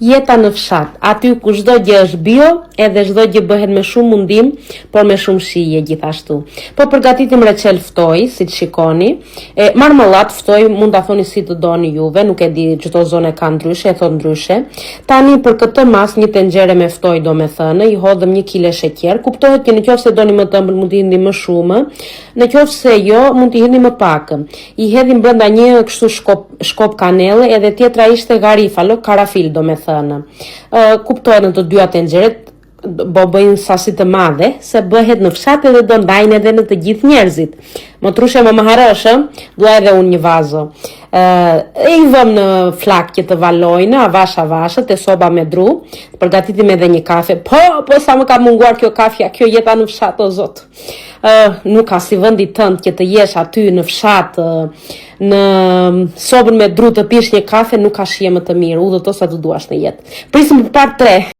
Jeta në fshat, aty ku çdo gjë është bio, edhe çdo gjë bëhet me shumë mundim, por me shumë shije gjithashtu. Po përgatitim reçel ftoj, si të shikoni, marmellat ftoj, mund ta thoni si të doni juve, nuk e di çdo zonë ka ndryshe, e thot ndryshe. Tani për këtë mas një tenxhere me ftoj domethënë, i hodhëm 1 kg sheqer. Kuptohet që nëse doni më të ëmbël mund të hidhni më shumë, nëse jo mund të hidhni më pak. I hedhim brenda një kështu shkop kanelle, edhe tjetra ishte garifalo, karafil domethënë. Kuptohet në të dyja tenxheret bëjnë sasi të madhe, se bëhet në fshat edhe do ndajnë edhe në të gjithë njerëzit. Më trushe më harosh, dua edhe unë një vazo. E i vëm në flak që të valojnë, avash, te soba me dru, përgatitim edhe një kafe. Po sa më ka munguar kjo kafja, kjo jeta në fshat, o zot. Nuk ka si vendi tënd që të jesh aty në fshat, në sobën me dru të pish një kafe, nuk ka shije më të mirë, u dhe to sa të duash në jetë. Prisim për part 3.